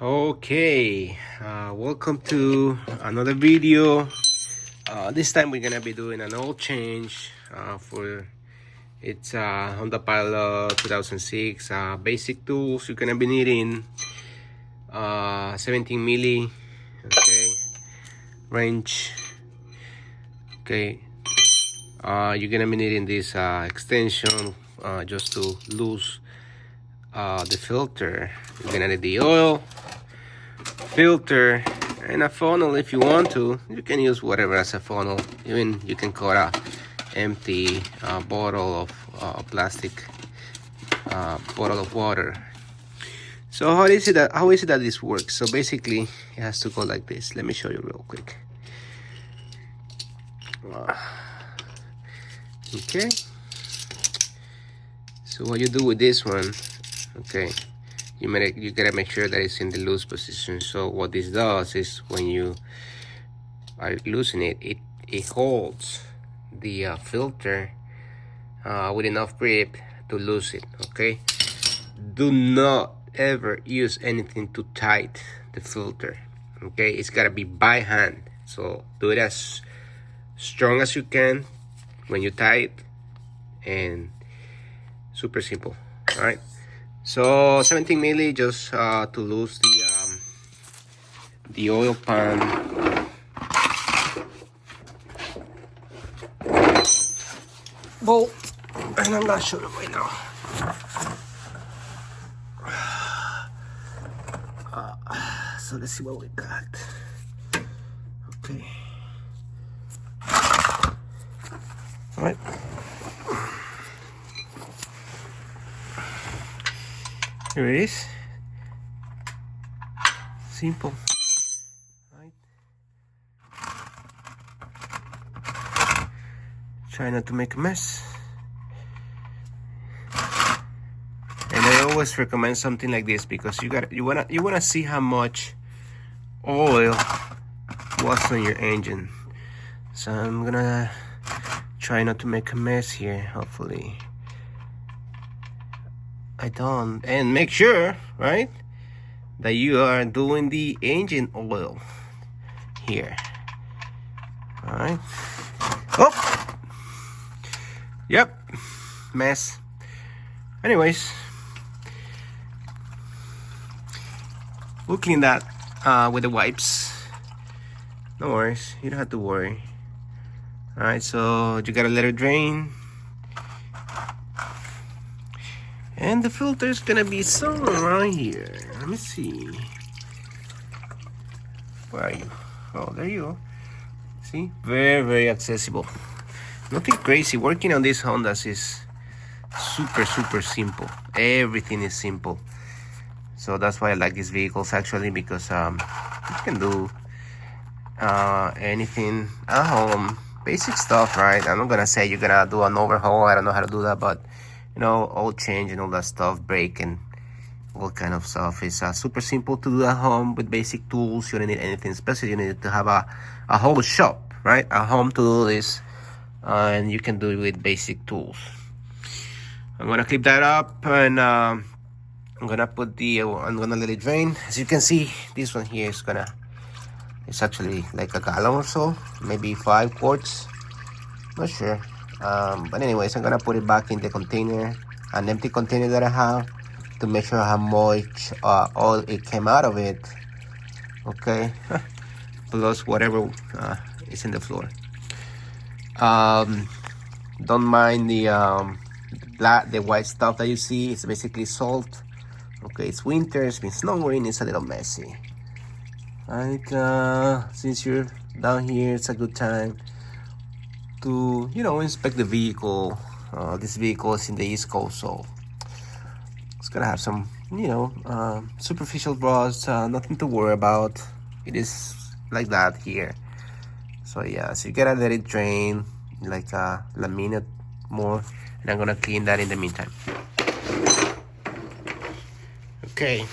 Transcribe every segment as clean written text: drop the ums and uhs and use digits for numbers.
Okay, welcome to another video. This time we're gonna be doing an oil change for it's Honda Pilot 2006. Basic tools you're gonna be needing 17 milli, okay, wrench, okay. You're gonna be needing this extension just to lose the filter. You're gonna need the oil, filter, and a funnel. If you want to, you can use whatever as a funnel. Even you can cut a empty bottle of plastic bottle of water. So how is it that this works? So basically it has to go like this. Let me show you real quick. Okay, so what you do with this one, okay, you gotta make sure that it's in the loose position. So what this does is when you are loosening it, it holds the filter with enough grip to loose it. Okay, do not ever use anything to tight the filter. Okay, it's gotta be by hand. So do it as strong as you can when you tie it, and super simple. All right, so 17 milli just to lose the oil pan. Bolt, and I'm not sure right now. So let's see what we got. Okay. All right. Here it is. Simple. Right. Try not to make a mess. And I always recommend something like this because you wanna see how much oil was on your engine. So I'm gonna try not to make a mess here. Hopefully I don't. And make sure, right, that you are doing the engine oil here. All right. Oh, yep, mess. Anyways, we'll clean that with the wipes. No worries, you don't have to worry. All right, so you gotta let it drain, and the filter is gonna be somewhere around here. Let me see. Where are you? Oh, there you are. See, very accessible. Nothing crazy. Working on these Hondas is super simple. Everything is simple. So that's why I like these vehicles actually, because you can do anything at home. Basic stuff, right? I'm not gonna say you're gonna do an overhaul. I don't know how to do that, but you know, oil change and all that stuff, brake and all kind of stuff is super simple to do at home with basic tools. You don't need anything special. You need to have a whole shop, right, a home to do this, and you can do it with basic tools. I'm gonna clip that up, and I'm gonna put I'm gonna let it drain. As you can see, this one here is it's actually like a gallon or so, maybe 5 quarts, not sure. But anyways, I'm gonna put it back in the container, an empty container that I have, to make sure how much oil it came out of it. Okay, plus whatever is in the floor. Don't mind the white stuff that you see. It's basically salt. Okay, it's winter, it's been snowing, it's a little messy. Right, since you're down here, it's a good time to, you know, inspect the vehicle. This vehicle is in the East Coast, so it's gonna have some, you know, superficial rust, nothing to worry about. It is like that here. So yeah, so you gotta let it drain like a minute more, and I'm gonna clean that in the meantime. Okay.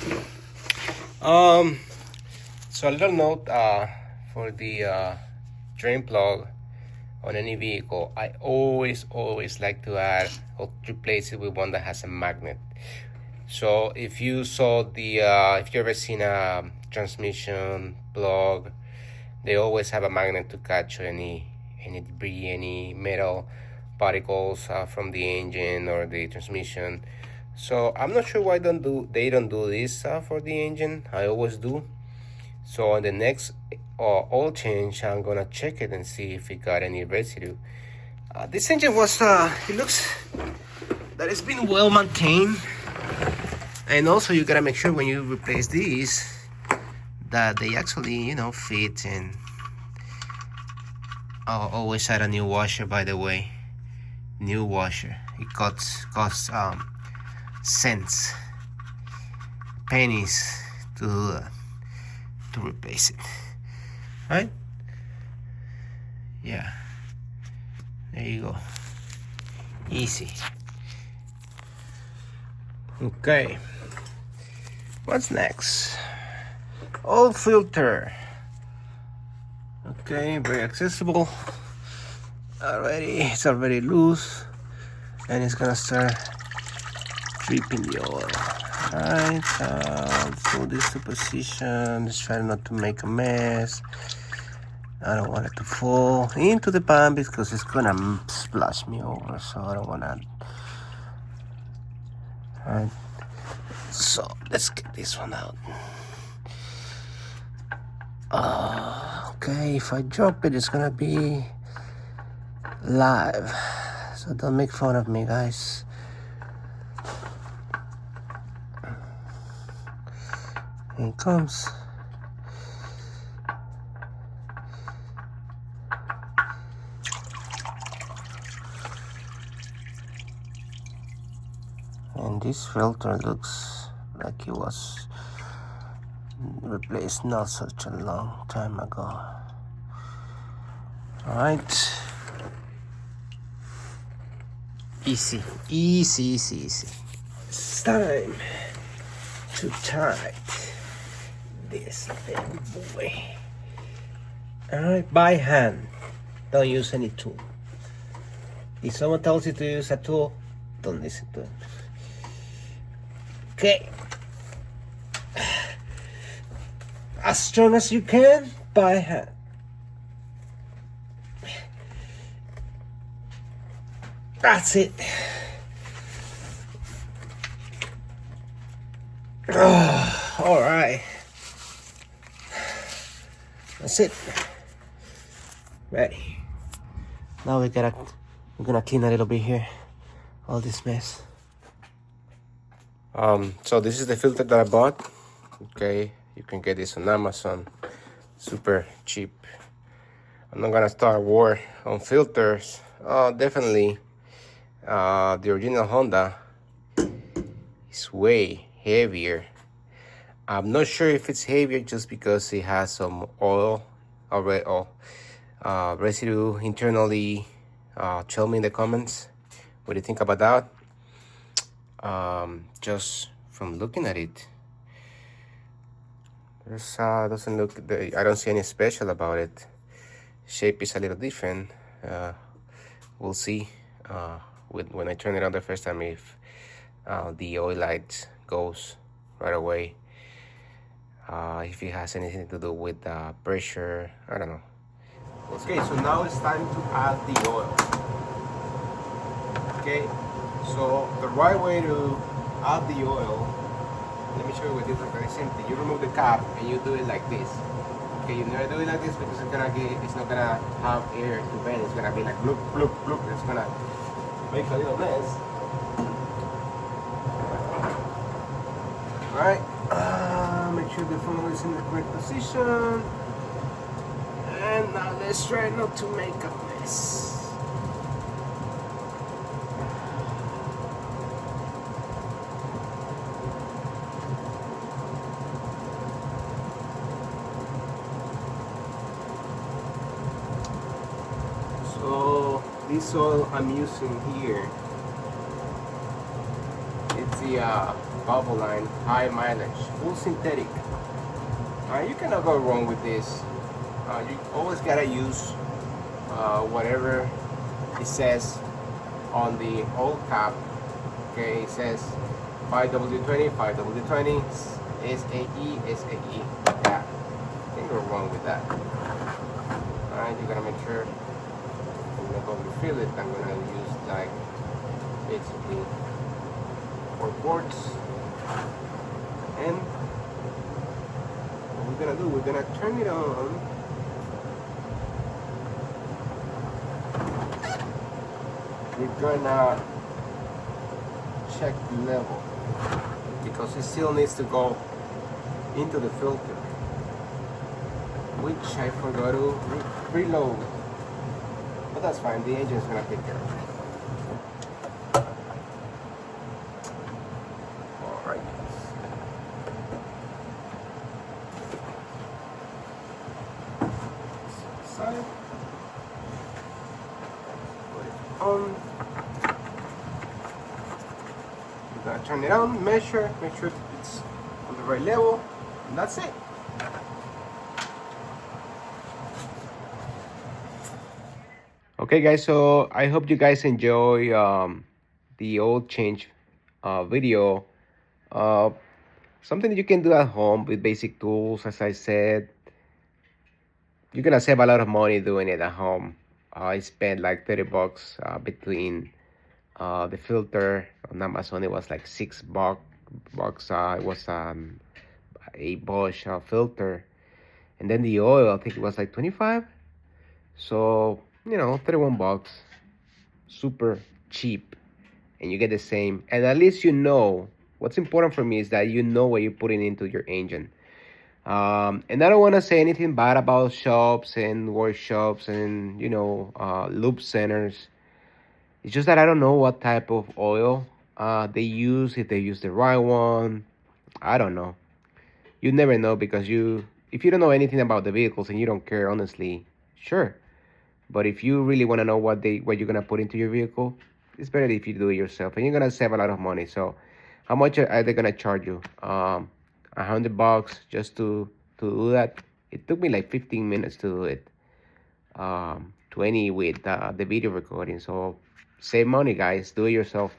So a little note for the drain plug on any vehicle. I always like to add or replace it with one that has a magnet. So if you saw the if you ever seen a transmission blog, they always have a magnet to catch any debris, any metal particles from the engine or the transmission. So I'm not sure why they don't do this for the engine. I always do. So on the next oil change, I'm gonna check it and see if it got any residue. This engine was it looks that it's been well maintained. And also you gotta make sure when you replace these that they actually, you know, fit. And always add a new washer, by the way. New washer. It costs cents, pennies to replace it. Right? Yeah. There you go. Easy. Okay. What's next? Oil filter. Okay, very accessible. It's already loose, and it's gonna start dripping the oil. Alright, let's move this to position. Just try not to make a mess. I don't want it to fall into the pan because it's gonna splash me over, so I don't want that. Alright, so let's get this one out. Okay, if I drop it, it's gonna be live, so don't make fun of me, guys. Here it comes. And this filter looks like it was replaced not such a long time ago. Alright. Easy. It's time to tighten this little boy. Alright, by hand. Don't use any tool. If someone tells you to use a tool, don't listen to it. Okay. As strong as you can, by hand. That's it. All right. That's it. Ready. Now we're gonna clean a little bit here. All this mess. So this is the filter that I bought. Okay, you can get this on Amazon. Super cheap. I'm not gonna start war on filters. Definitely. The original Honda is way heavier. I'm not sure if it's heavier just because it has some oil already, residue internally. Tell me in the comments what do you think about that. Just from looking at it, there's doesn't look. I don't see any special about it. Shape is a little different. We'll see. When I turn it on the first time, if the oil light goes right away, if it has anything to do with pressure, I don't know. Okay, so now it's time to add the oil. Okay, so the right way to add the oil, let me show you what it is. Very simple. You remove the cap and you do it like this. Okay, you never do it like this because it's not gonna have air to vent. It's gonna be like bloop bloop bloop. It's gonna make a little mess. Alright, make sure the funnel is in the correct position. And now let's try not to make a mess. So this oil I'm using here, it's the Bubble Line high mileage, full synthetic. You cannot go wrong with this. You always gotta use whatever it says on the oil cap. Okay, it says 5W20, 5W20, SAE, SAE. Yeah, I think we're wrong with that. Alright, you gotta make sure. I'm gonna go refill it. I'm gonna use like basically 4 quarts. And what we're gonna do, we're gonna turn it on. We're gonna check the level because it still needs to go into the filter, which I forgot to reload, but that's fine, the engine's gonna take care of it. Alright, side, put it on. We're gonna turn it on, measure, make sure it's on the right level, and that's it. Okay guys, so I hope you guys enjoy the oil change video. Something that you can do at home with basic tools. As I said, you're gonna save a lot of money doing it at home. I spent like 30 bucks between the filter on Amazon. It was like $6. It was a Bosch filter, and then the oil, I think it was like 25. So, you know, 31 bucks, super cheap, and you get the same. And at least you know, what's important for me is that you know what you're putting into your engine. And I don't want to say anything bad about shops and workshops and, you know, lube centers. It's just that I don't know what type of oil they use, if they use the right one. I don't know. You never know, because if you don't know anything about the vehicles and you don't care, honestly, sure. But if you really want to know what you're gonna put into your vehicle, it's better if you do it yourself, and you're gonna save a lot of money. So, how much are they gonna charge you? $100 just to do that. It took me like 15 minutes to do it. 20 with the video recording. So save money, guys. Do it yourself.